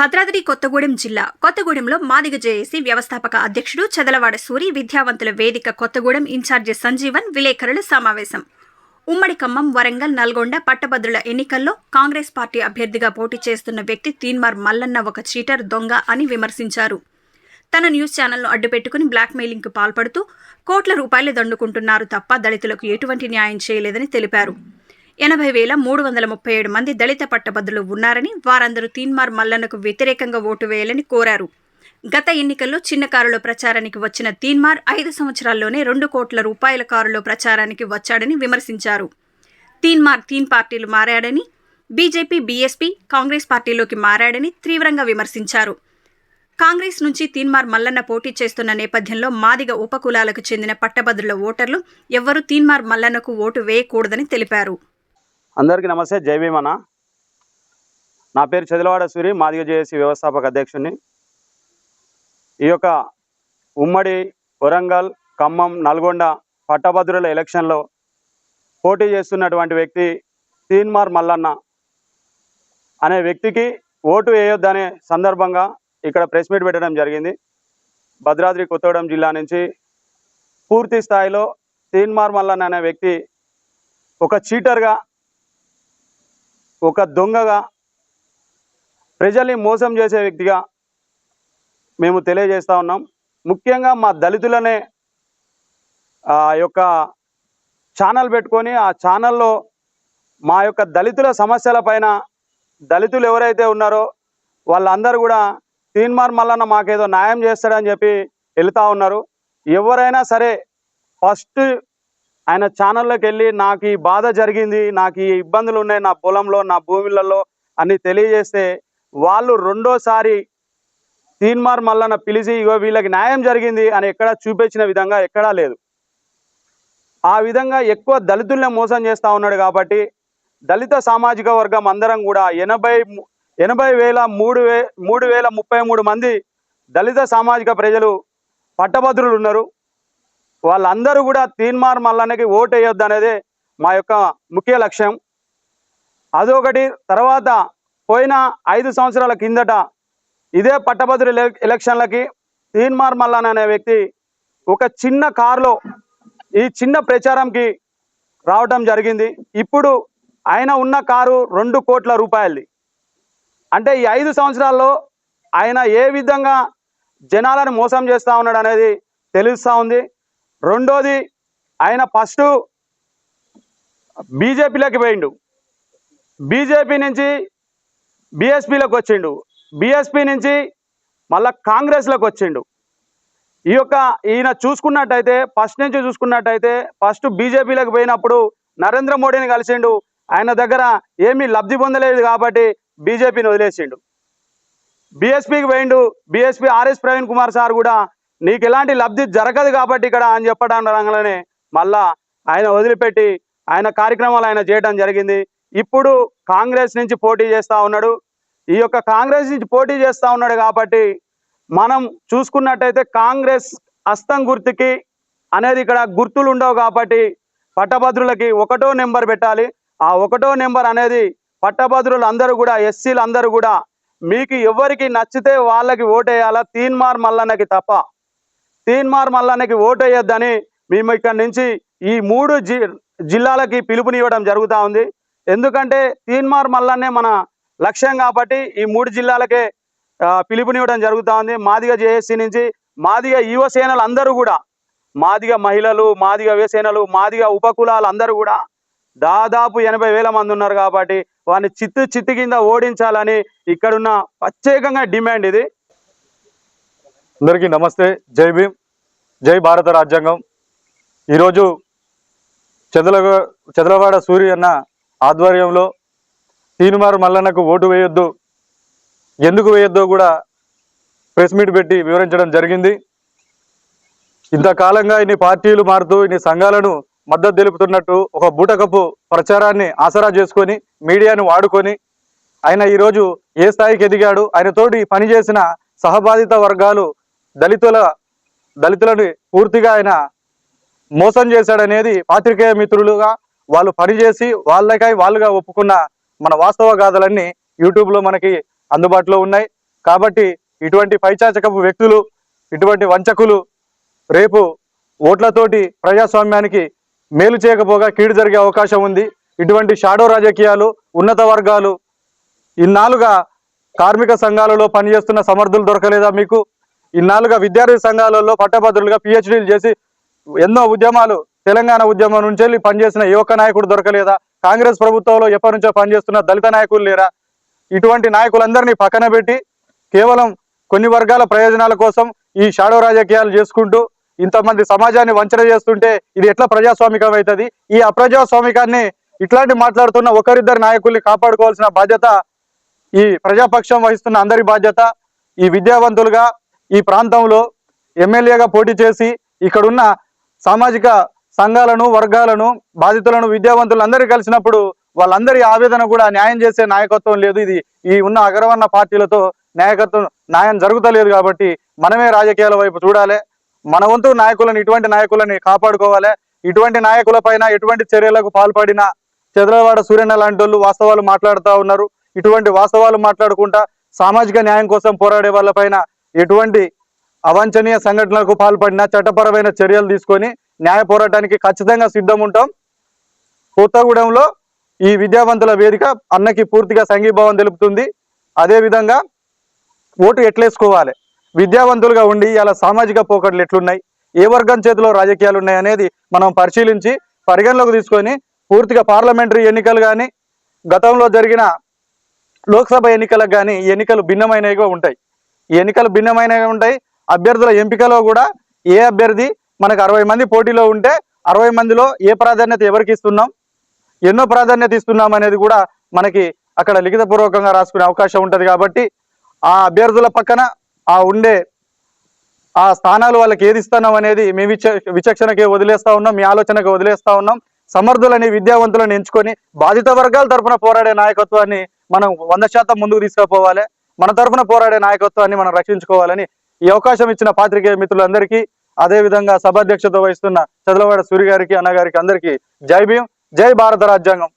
భద్రాద్రి కొత్తగూడెం జిల్లా కొత్తగూడెంలో మాదిగ జేఏసీ వ్యవస్థాపక అధ్యక్షుడు చదలవాడ సూరి విద్యావంతుల వేదిక కొత్తగూడెం ఇన్ఛార్జి సంజీవన్ విలేకరుల సమావేశం. ఉమ్మడి ఖమ్మం, వరంగల్, నల్గొండ పట్టభద్రుల ఎన్నికల్లో కాంగ్రెస్ పార్టీ అభ్యర్థిగా పోటీ చేస్తున్న వ్యక్తి తీన్మార్ మల్లన్న ఒక చీటర్, దొంగ అని విమర్శించారు. తన న్యూస్ ఛానల్ను అడ్డుపెట్టుకుని బ్లాక్మెయిలింగ్కు పాల్పడుతూ కోట్ల రూపాయలు దండుకుంటున్నారు తప్ప దళితులకు ఎటువంటి న్యాయం చేయలేదని తెలిపారు. 80,337 మంది దళిత పట్టభద్రులు ఉన్నారని, వారందరూ తీన్మార్ మల్లన్నకు వ్యతిరేకంగా ఓటు వేయాలని కోరారు. గత ఎన్నికల్లో చిన్న కారులో ప్రచారానికి వచ్చిన తీన్మార్ 5 సంవత్సరాల్లోనే 2 కోట్ల రూపాయల కారులో ప్రచారానికి వచ్చాడని విమర్శించారు. తీన్మార్ తీన్ పార్టీలు మారాడని, బీజేపీ, బీఎస్పీ, కాంగ్రెస్ పార్టీలోకి మారాడని తీవ్రంగా విమర్శించారు. కాంగ్రెస్ నుంచి తీన్మార్ మల్లన్న పోటీ చేస్తున్న నేపథ్యంలో మాదిగ ఉపకులాలకు చెందిన పట్టభద్రుల ఓటర్లు ఎవ్వరూ తీన్మార్ మల్లన్నకు ఓటు వేయకూడదని తెలిపారు. అందరికీ నమస్తే, జై భీమ్ అన్న. నా పేరు చదలవాడ సూరి, మాదిగ జేఏసీ వ్యవస్థాపక అధ్యక్షుడిని. ఈ యొక్క ఉమ్మడి వరంగల్, ఖమ్మం, నల్గొండ పట్టభద్రుల ఎలక్షన్లో పోటీ చేస్తున్నటువంటి వ్యక్తి తీన్మార్ మల్లన్న అనే వ్యక్తికి ఓటు వేయొద్దనే సందర్భంగా ఇక్కడ ప్రెస్ మీట్ పెట్టడం జరిగింది. భద్రాద్రి కొత్తగూడెం జిల్లా నుంచి పూర్తి స్థాయిలో తీన్మార్ మల్లన్న అనే వ్యక్తి ఒక చీటర్గా, ఒక దొంగగా, ప్రజల్ని మోసం చేసే వ్యక్తిగా మేము తెలియజేస్తూ ఉన్నాం. ముఖ్యంగా మా దళితులనే యొక్క ఛానల్ పెట్టుకొని ఆ ఛానల్లో మా యొక్క దళితుల సమస్యల పైన దళితులు ఎవరైతే ఉన్నారో వాళ్ళందరూ కూడా తీన్మార్ మల్లన్న మాకేదో న్యాయం చేస్తాడని చెప్పి వెళుతూ ఉన్నారు. ఎవరైనా సరే ఫస్ట్ ఆయన ఛానల్లోకి వెళ్ళి నాకు ఈ బాధ జరిగింది, నాకు ఈ ఇబ్బందులు ఉన్నాయి నా పొలంలో, నా భూములలో అని తెలియజేస్తే వాళ్ళు రెండోసారి తీన్మార్ మల్లన్న పిలిచి ఇగో వీళ్ళకి న్యాయం జరిగింది అని ఎక్కడా చూపించిన విధంగా ఎక్కడా లేదు. ఆ విధంగా ఎక్కువ దళితుల్ని మోసం చేస్తూ ఉన్నాడు. కాబట్టి దళిత సామాజిక వర్గం అందరం కూడా 80,333 మంది దళిత సామాజిక ప్రజలు పట్టభద్రులు ఉన్నారు. వాళ్ళందరూ కూడా తీన్మార్ మల్లన్నకి ఓటు వేయొద్దు అనేది మా యొక్క ముఖ్య లక్ష్యం. అదొకటి. తర్వాత పోయిన 5 సంవత్సరాల కిందట ఇదే పట్టభద్రుల ఎలక్షన్లకి తీన్మార్ మల్లన్న అనే వ్యక్తి ఒక చిన్న కారులో ఈ చిన్న ప్రచారంకి రావటం జరిగింది. ఇప్పుడు ఆయన ఉన్న కారు 2 కోట్ల రూపాయలది. అంటే ఈ 5 సంవత్సరాల్లో ఆయన ఏ విధంగా జనాలను మోసం చేస్తూ ఉన్నాడు అనేది తెలుస్తూ ఉంది. రెండోది, ఆయన ఫస్ట్ బీజేపీలోకి పోయిండు, బీజేపీ నుంచి బీఎస్పీలోకి వచ్చిండు, బీఎస్పీ నుంచి మళ్ళా కాంగ్రెస్లోకి వచ్చిండు. ఈయన చూసుకున్నట్టయితే ఫస్ట్ నుంచి చూసుకున్నట్టయితే ఫస్ట్ బీజేపీలోకి పోయినప్పుడు నరేంద్ర మోడీని కలిసిండు. ఆయన దగ్గర ఏమీ లబ్ధి పొందలేదు కాబట్టి బీజేపీని వదిలేసిండు. బీఎస్పీకి పోయిండు, BSP RS Praveen Kumar sir కూడా నీకు ఎలాంటి లబ్ధి జరగదు కాబట్టి ఇక్కడ అని చెప్పడం రంగంలోనే మళ్ళా ఆయన వదిలిపెట్టి ఆయన కార్యక్రమాలు ఆయన చేయడం జరిగింది. ఇప్పుడు కాంగ్రెస్ నుంచి పోటీ చేస్తూ ఉన్నాడు. ఈ యొక్క కాంగ్రెస్ నుంచి పోటీ చేస్తూ ఉన్నాడు కాబట్టి మనం చూసుకున్నట్టయితే కాంగ్రెస్ హస్తం గుర్తుకి అనేది ఇక్కడ గుర్తులు ఉండవు కాబట్టి పట్టభద్రులకి 1వ నెంబర్ పెట్టాలి. ఆ 1వ నెంబర్ అనేది పట్టభద్రులు అందరూ కూడా, ఎస్సీలు అందరూ కూడా మీకు ఎవరికి నచ్చితే వాళ్ళకి ఓటేయాలా, తీన్మార్ మల్లన్నకి తప్ప తీన్మార్ మల్లన్నకి ఓటు వేయొద్దని మేము ఇక్కడ నుంచి ఈ 3 జిల్లాలకి పిలుపునివ్వడం జరుగుతూ ఉంది. ఎందుకంటే తీన్మార్ మల్లన్నే మన లక్ష్యం కాబట్టి ఈ 3 జిల్లాలకే పిలుపునివ్వడం జరుగుతూ ఉంది. మాదిగ జేఏసీ నుంచి మాదిగ యువసేనలు అందరూ కూడా, మాదిగ మహిళలు, మాదిగ యువసేనలు, మాదిగ ఉపకులాలు అందరూ కూడా దాదాపు 80,000 మంది ఉన్నారు. కాబట్టి వారిని చిత్తు కింద ఓడించాలని ఇక్కడున్న ప్రత్యేకంగా డిమాండ్ ఇది. అందరికీ నమస్తే, జై భీమ్, జై భారత రాజ్యాంగం. ఈరోజు చదలవాడ సూరి అన్న ఆధ్వర్యంలో తీన్మార్ మల్లన్నకు ఓటు వేయొద్దు, ఎందుకు వేయొద్దో కూడా ప్రెస్ మీట్ పెట్టి వివరించడం జరిగింది. ఇంతకాలంగా ఇన్ని పార్టీలు మారుతూ ఇన్ని సంఘాలను మద్దతు తెలుపుతున్నట్టు ఒక బూటకపు ప్రచారాన్ని ఆసరా చేసుకొని మీడియాను వాడుకొని ఆయన ఈరోజు ఏ స్థాయికి ఎదిగాడు, ఆయనతోటి పనిచేసిన సహబాధిత వర్గాలు దళితులను పూర్తిగా ఆయన మోసం చేశాడనేది పాత్రికేయ మిత్రులుగా వాళ్ళు పనిచేసి వాళ్ళుగా ఒప్పుకున్న మన వాస్తవ గాథలన్నీ యూట్యూబ్లో మనకి అందుబాటులో ఉన్నాయి. కాబట్టి ఇటువంటి పైచాచకపు వ్యక్తులు, ఇటువంటి వంచకులు రేపు ఓట్లతోటి ప్రజాస్వామ్యానికి మేలు చేయకపోగా కీడు జరిగే అవకాశం ఉంది. ఇటువంటి షాడో రాజకీయాలు ఉన్నత వర్గాలు ఇన్నాళ్ళుగా కార్మిక సంఘాలలో పనిచేస్తున్న సమర్థులు దొరకలేదా మీకు? ఇన్నాళ్ళుగా విద్యార్థి సంఘాలలో పట్టభద్రులుగా పిహెచ్డీలు చేసి ఎన్నో ఉద్యమాలు, తెలంగాణ ఉద్యమం నుంచి వెళ్ళి పనిచేసిన ఏ ఒక్క నాయకుడు దొరకలేదా? కాంగ్రెస్ ప్రభుత్వంలో ఎప్పటి నుంచో పనిచేస్తున్న దళిత నాయకులు లేరా? ఇటువంటి నాయకులందరినీ పక్కన పెట్టి కేవలం కొన్ని వర్గాల ప్రయోజనాల కోసం ఈ షాడో రాజకీయాలు చేసుకుంటూ ఇంతమంది సమాజాన్ని వంచన చేస్తుంటే ఇది ఎట్లా ప్రజాస్వామికం అవుతుంది? ఈ అప్రజాస్వామికాన్ని ఇట్లాంటి మాట్లాడుతున్న ఒకరిద్దరు నాయకుల్ని కాపాడుకోవాల్సిన బాధ్యత ఈ ప్రజాపక్షం వహిస్తున్న అందరి బాధ్యత. ఈ విద్యావంతులుగా ఈ ప్రాంతంలో ఎమ్మెల్యేగా పోటీ చేసి ఇక్కడున్న సామాజిక సంఘాలను, వర్గాలను, బాధితులను, విద్యావంతులందరూ కలిసినప్పుడు వాళ్ళందరి ఆవేదన కూడా న్యాయం చేసే నాయకత్వం లేదు. ఇది ఈ ఉన్న అగ్రవర్ణ పార్టీలతో న్యాయం జరుగుతలేదు. కాబట్టి మనమే రాజకీయాల వైపు చూడాలి. మన వంతు నాయకులను, ఇటువంటి నాయకులని కాపాడుకోవాలి. ఇటువంటి నాయకుల పైన ఎటువంటి చర్యలకు పాల్పడినా చంద్రవాడ సూర్యన్న లాంటి వాళ్ళు వాస్తవాలు మాట్లాడుతూ ఉన్నారు. ఇటువంటి వాస్తవాలు మాట్లాడుకుంటా సామాజిక న్యాయం కోసం పోరాడే వాళ్ళపైన ఎటువంటి అవాంఛనీయ సంఘటనలకు పాల్పడినా చట్టపరమైన చర్యలు తీసుకొని న్యాయ పోరాటానికి ఖచ్చితంగా సిద్ధం ఉంటాం. కొత్తగూడెంలో ఈ విద్యావంతుల వేదిక అన్నకి పూర్తిగా సంఘీభావం తెలుపుతుంది. అదేవిధంగా ఓటు ఎట్లేసుకోవాలి, విద్యావంతులుగా ఉండి ఇలా సామాజిక పోకడలు ఎట్లున్నాయి, ఏ వర్గం చేతిలో రాజకీయాలు ఉన్నాయి అనేది మనం పరిశీలించి పరిగణలోకి తీసుకొని పూర్తిగా పార్లమెంటరీ ఎన్నికలు కానీ గతంలో జరిగిన లోక్సభ ఎన్నికలకు కానీ ఈ ఎన్నికలు భిన్నమైనవిగా ఉంటాయి. ఈ ఎన్నికలు భిన్నమైనవి ఉంటాయి. అభ్యర్థుల ఎంపికలో కూడా ఏ అభ్యర్థి మనకు 60 మంది పోటీలో ఉంటే 60 మందిలో ఏ ప్రాధాన్యత ఎవరికి ఇస్తున్నాం, ఎన్నో ప్రాధాన్యత ఇస్తున్నాం అనేది కూడా మనకి అక్కడ లిఖితపూర్వకంగా రాసుకునే అవకాశం ఉంటుంది. కాబట్టి ఆ అభ్యర్థుల పక్కన ఆ ఉండే ఆ స్థానాలు వాళ్ళకి ఏది ఇస్తున్నాం అనేది మీ విచక్షణకే వదిలేస్తా ఉన్నాం, మీ ఆలోచనకు వదిలేస్తా ఉన్నాం. సమర్థులని, విద్యావంతులను ఎంచుకొని బాధిత వర్గాల తరఫున పోరాడే నాయకత్వాన్ని మనం 100% ముందుకు తీసుకుపోవాలి. మన తరఫున పోరాడే నాయకత్వాన్ని మనం రక్షించుకోవాలని ఈ అవకాశం ఇచ్చిన పాత్రికేయ మిత్రులందరికీ, అదేవిధంగా సభాధ్యక్షత వహిస్తున్న చదలవాడ సూర్య గారికి, అన్నగారికి అందరికీ జై భీమ్, జై భారత రాజ్యాంగం.